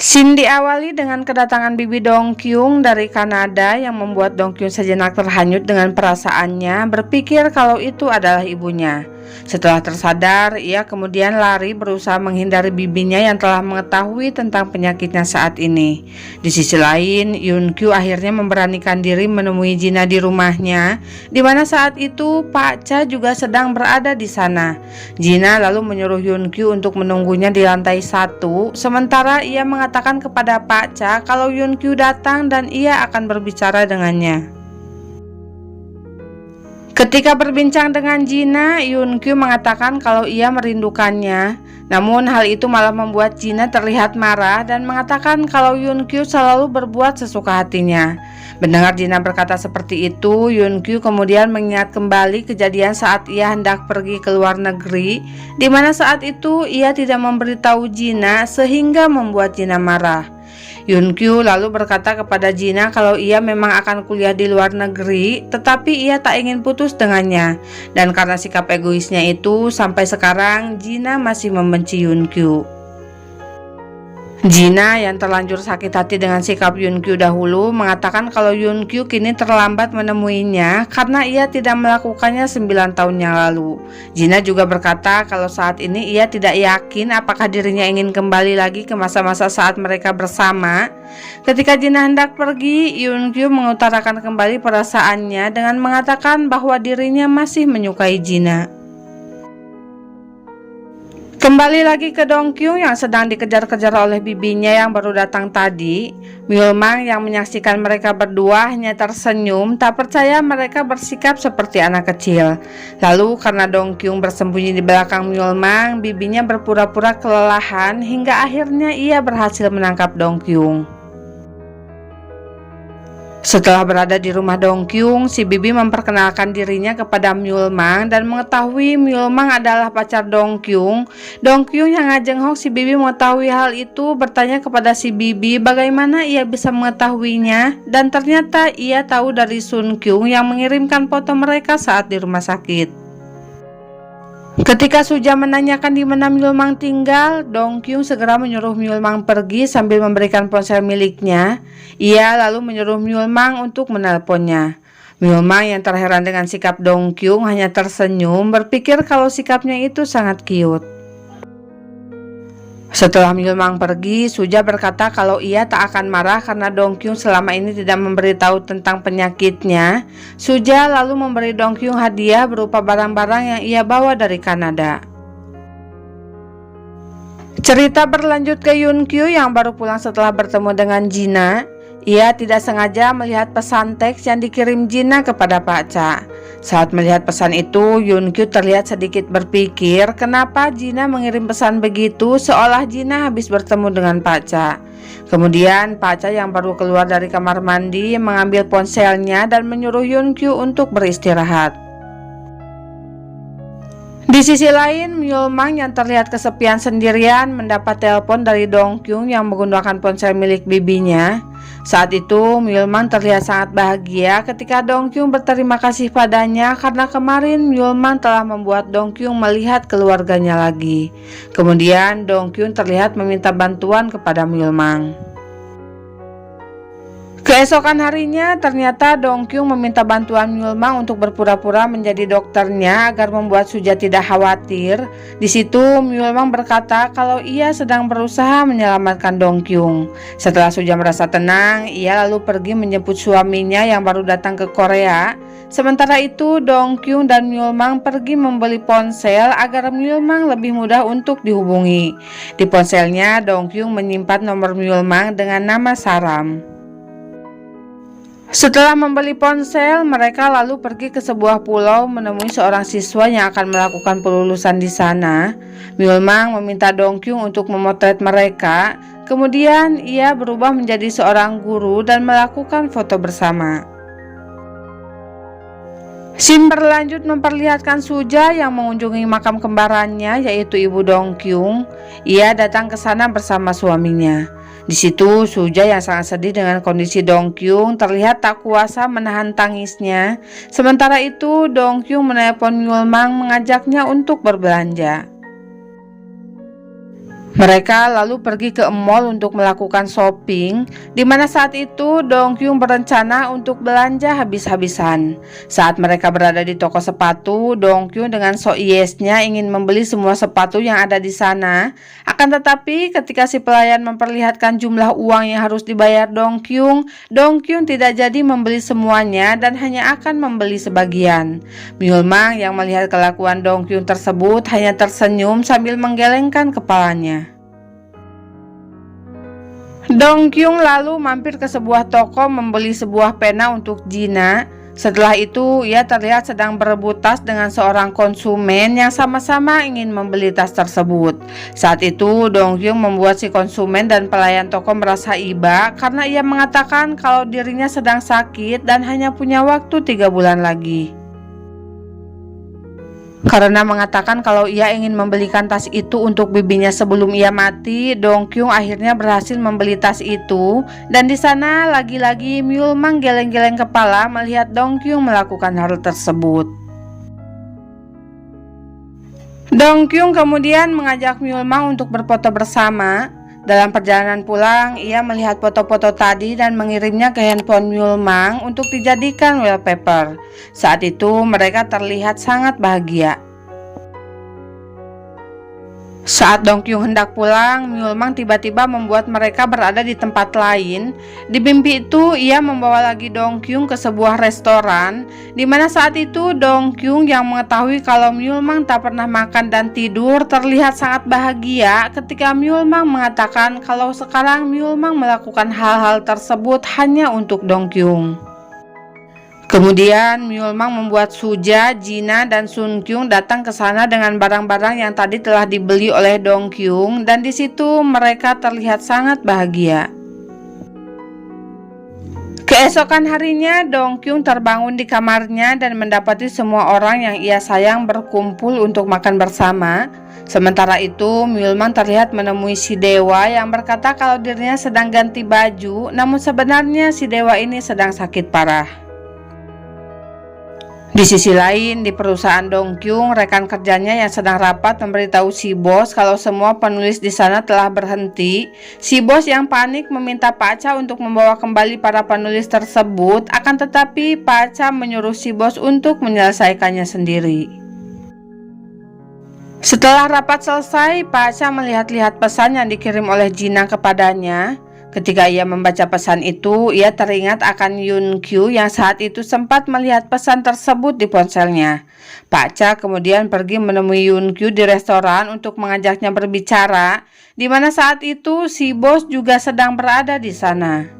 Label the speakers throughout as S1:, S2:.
S1: Scene diawali dengan kedatangan Bibi Dongkyung dari Kanada yang membuat Dongkyung sejenak terhanyut dengan perasaannya, berpikir kalau itu adalah ibunya. Setelah tersadar, ia kemudian lari berusaha menghindari bibinya yang telah mengetahui tentang penyakitnya saat ini. Di sisi lain, Yunkyu akhirnya memberanikan diri menemui Jina di rumahnya, di mana saat itu Pak Cha juga sedang berada di sana. Jina lalu menyuruh Yunkyu untuk menunggunya di lantai 1, sementara ia mengatakan kepada Pak Cha kalau Yunkyu datang dan ia akan berbicara dengannya. Ketika berbincang dengan Jina, Yunkyu mengatakan kalau ia merindukannya. Namun hal itu malah membuat Jina terlihat marah dan mengatakan kalau Yunkyu selalu berbuat sesuka hatinya. Mendengar Jina berkata seperti itu, Yunkyu kemudian mengingat kembali kejadian saat ia hendak pergi ke luar negeri, di mana saat itu ia tidak memberitahu Jina sehingga membuat Jina marah. Yunkyu lalu berkata kepada Jina kalau ia memang akan kuliah di luar negeri, tetapi ia tak ingin putus dengannya. Dan karena sikap egoisnya itu, sampai sekarang Jina masih membenci Yunkyu. Jina yang terlanjur sakit hati dengan sikap Yunkyu dahulu mengatakan kalau Yunkyu kini terlambat menemuinya karena ia tidak melakukannya 9 tahun yang lalu. Jina juga berkata kalau saat ini ia tidak yakin apakah dirinya ingin kembali lagi ke masa-masa saat mereka bersama. Ketika Jina hendak pergi, Yunkyu mengutarakan kembali perasaannya dengan mengatakan bahwa dirinya masih menyukai Jina. Kembali lagi ke Dongkyung yang sedang dikejar-kejar oleh bibinya yang baru datang tadi. Myulmang yang menyaksikan mereka berdua hanya tersenyum, tak percaya mereka bersikap seperti anak kecil. Lalu karena Dongkyung bersembunyi di belakang Myulmang, bibinya berpura-pura kelelahan hingga akhirnya ia berhasil menangkap Dongkyung. Setelah berada di rumah Dongkyung, si bibi memperkenalkan dirinya kepada Myulmang dan mengetahui Myulmang adalah pacar Dongkyung. Dongkyung yang ngajengok si bibi mengetahui hal itu bertanya kepada si bibi bagaimana ia bisa mengetahuinya, dan ternyata ia tahu dari Sun Kyung yang mengirimkan foto mereka saat di rumah sakit. Ketika Suja menanyakan di mana Myulmang tinggal, Dongkyung segera menyuruh Myulmang pergi sambil memberikan ponsel miliknya. Ia lalu menyuruh Myulmang untuk menelponnya. Myulmang yang terheran dengan sikap Dongkyung hanya tersenyum, berpikir kalau sikapnya itu sangat cute. Setelah Myulmang pergi, Suja berkata kalau ia tak akan marah karena Dongkyung selama ini tidak memberitahu tentang penyakitnya. Suja lalu memberi Dongkyung hadiah berupa barang-barang yang ia bawa dari Kanada. Cerita berlanjut ke Yunkyu yang baru pulang setelah bertemu dengan Jina. Ia tidak sengaja melihat pesan teks yang dikirim Jina kepada Pak Cha. Saat melihat pesan itu, Yunkyu terlihat sedikit berpikir kenapa Jina mengirim pesan begitu seolah Jina habis bertemu dengan Pak Cha. Kemudian Pak Cha yang baru keluar dari kamar mandi mengambil ponselnya dan menyuruh Yunkyu untuk beristirahat. Di sisi lain, Myulmang yang terlihat kesepian sendirian mendapat telepon dari Dongkyung yang menggunakan ponsel milik bibinya. Saat itu, Myulmang terlihat sangat bahagia ketika Dongkyung berterima kasih padanya karena kemarin Myulmang telah membuat Dongkyung melihat keluarganya lagi. Kemudian, Dongkyung terlihat meminta bantuan kepada Myulmang. Keesokan harinya, ternyata Dongkyung meminta bantuan Myulmang untuk berpura-pura menjadi dokternya agar membuat Suja tidak khawatir. Di situ, Myulmang berkata kalau ia sedang berusaha menyelamatkan Dongkyung. Setelah Suja merasa tenang, ia lalu pergi menjemput suaminya yang baru datang ke Korea. Sementara itu, Dongkyung dan Myulmang pergi membeli ponsel agar Myulmang lebih mudah untuk dihubungi. Di ponselnya, Dongkyung menyimpan nomor Myulmang dengan nama Saram. Setelah membeli ponsel, mereka lalu pergi ke sebuah pulau menemui seorang siswa yang akan melakukan pelulusan di sana. Myulmang meminta Dongkyung untuk memotret mereka. Kemudian ia berubah menjadi seorang guru dan melakukan foto bersama. Scene berlanjut memperlihatkan Suja yang mengunjungi makam kembarannya yaitu ibu Dongkyung. Ia datang ke sana bersama suaminya. Di situ Suja yang sangat sedih dengan kondisi Dongkyung terlihat tak kuasa menahan tangisnya. Sementara itu Dongkyung menelpon Myulmang mengajaknya untuk berbelanja. Mereka lalu pergi ke mall untuk melakukan shopping, di mana saat itu Dongkyung berencana untuk belanja habis-habisan. Saat mereka berada di toko sepatu, Dongkyung dengan sok yesnya ingin membeli semua sepatu yang ada di sana. Akan tetapi ketika si pelayan memperlihatkan jumlah uang yang harus dibayar Dongkyung, Dongkyung tidak jadi membeli semuanya dan hanya akan membeli sebagian. Myulmang yang melihat kelakuan Dongkyung tersebut hanya tersenyum sambil menggelengkan kepalanya. Dongkyung lalu mampir ke sebuah toko membeli sebuah pena untuk Jina. Setelah itu, ia terlihat sedang berebut tas dengan seorang konsumen yang sama-sama ingin membeli tas tersebut. Saat itu, Dongkyung membuat si konsumen dan pelayan toko merasa iba karena ia mengatakan kalau dirinya sedang sakit dan hanya punya waktu 3 bulan lagi. Karena mengatakan kalau ia ingin membelikan tas itu untuk bibinya sebelum ia mati, Dongkyung akhirnya berhasil membeli tas itu. Dan di sana lagi-lagi Myulmang geleng-geleng kepala melihat Dongkyung melakukan hal tersebut. Dongkyung kemudian mengajak Myulmang untuk berfoto bersama. Dalam perjalanan pulang, ia melihat foto-foto tadi dan mengirimnya ke handphone Myulmang untuk dijadikan wallpaper. Saat itu mereka terlihat sangat bahagia. Saat Dongkyung hendak pulang, Myulmang tiba-tiba membuat mereka berada di tempat lain. Di mimpi itu, ia membawa lagi Dongkyung ke sebuah restoran, di mana saat itu Dongkyung yang mengetahui kalau Myulmang tak pernah makan dan tidur terlihat sangat bahagia ketika Myulmang mengatakan kalau sekarang Myulmang melakukan hal-hal tersebut hanya untuk Dongkyung. Kemudian Myulmang membuat Suja, Jina, dan Sunkyung datang ke sana dengan barang-barang yang tadi telah dibeli oleh Dongkyung, dan di situ mereka terlihat sangat bahagia. Keesokan harinya, Dongkyung terbangun di kamarnya dan mendapati semua orang yang ia sayang berkumpul untuk makan bersama. Sementara itu, Myulmang terlihat menemui si dewa yang berkata kalau dirinya sedang ganti baju, namun sebenarnya si dewa ini sedang sakit parah. Di sisi lain, di perusahaan Dongkyung, rekan kerjanya yang sedang rapat memberitahu si bos kalau semua penulis di sana telah berhenti. Si bos yang panik meminta Pak Cha untuk membawa kembali para penulis tersebut, akan tetapi Pak Cha menyuruh si bos untuk menyelesaikannya sendiri. Setelah rapat selesai, Pak Cha melihat-lihat pesan yang dikirim oleh Jina kepadanya. Ketika ia membaca pesan itu, ia teringat akan Yun Kyu yang saat itu sempat melihat pesan tersebut di ponselnya. Pak Cha kemudian pergi menemui Yun Kyu di restoran untuk mengajaknya berbicara, di mana saat itu si bos juga sedang berada di sana.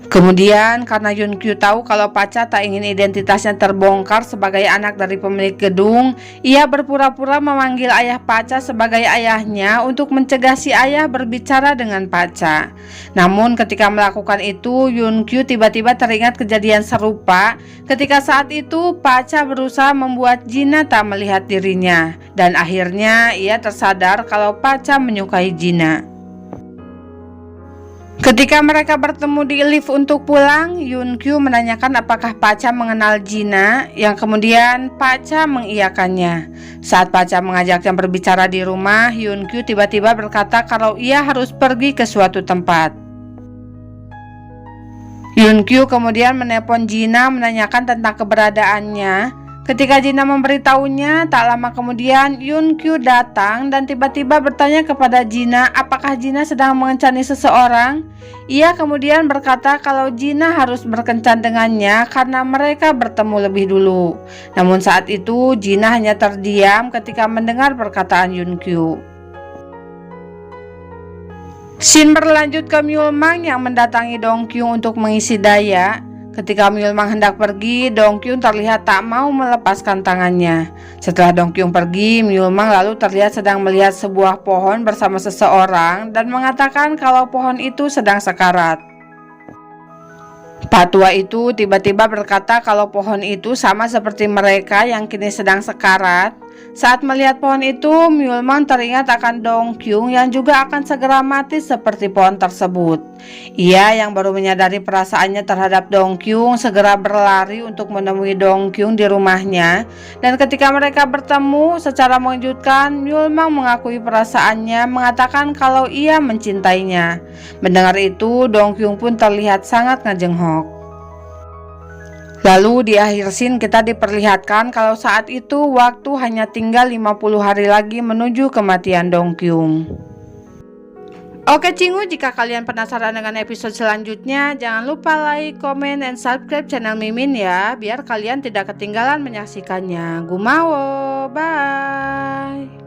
S1: Kemudian karena Yun Kyu tahu kalau Pak Cha tak ingin identitasnya terbongkar sebagai anak dari pemilik gedung, ia berpura-pura memanggil ayah Pak Cha sebagai ayahnya untuk mencegah si ayah berbicara dengan Pak Cha. Namun ketika melakukan itu, Yun Kyu tiba-tiba teringat kejadian serupa ketika saat itu Pak Cha berusaha membuat Jina tak melihat dirinya, dan akhirnya ia tersadar kalau Pak Cha menyukai Jina. Ketika mereka bertemu di lift untuk pulang, Yun Kyu menanyakan apakah Pak Cha mengenal Jina, yang kemudian Pak Cha mengiyakannya. Saat Pak Cha mengajaknya berbicara di rumah, Yun Kyu tiba-tiba berkata kalau ia harus pergi ke suatu tempat. Yun Kyu kemudian menelpon Jina menanyakan tentang keberadaannya. Ketika Jina memberitahunya, tak lama kemudian Yun Kyu datang dan tiba-tiba bertanya kepada Jina apakah Jina sedang mengencani seseorang. Ia kemudian berkata kalau Jina harus berkencan dengannya karena mereka bertemu lebih dulu. Namun saat itu Jina hanya terdiam ketika mendengar perkataan Yun Kyu. Scene berlanjut ke Myulmang yang mendatangi Dongkyung untuk mengisi daya. Ketika Myulmang hendak pergi, Dongkyung terlihat tak mau melepaskan tangannya. Setelah Dongkyung pergi, Myulmang lalu terlihat sedang melihat sebuah pohon bersama seseorang dan mengatakan kalau pohon itu sedang sekarat. Pak tua itu tiba-tiba berkata kalau pohon itu sama seperti mereka yang kini sedang sekarat. Saat melihat pohon itu, Myulman teringat akan Dongkyung yang juga akan segera mati seperti pohon tersebut. Ia yang baru menyadari perasaannya terhadap Dongkyung segera berlari untuk menemui Dongkyung di rumahnya. Dan ketika mereka bertemu, secara mengejutkan, Myulman mengakui perasaannya, mengatakan kalau ia mencintainya. Mendengar itu, Dongkyung pun terlihat sangat ngejenghok. Lalu di akhir scene kita diperlihatkan kalau saat itu waktu hanya tinggal 50 hari lagi menuju kematian Dongkyung. Oke Cingu, jika kalian penasaran dengan episode selanjutnya, jangan lupa like, comment, dan subscribe channel Mimin ya, biar kalian tidak ketinggalan menyaksikannya. Gumawo, bye.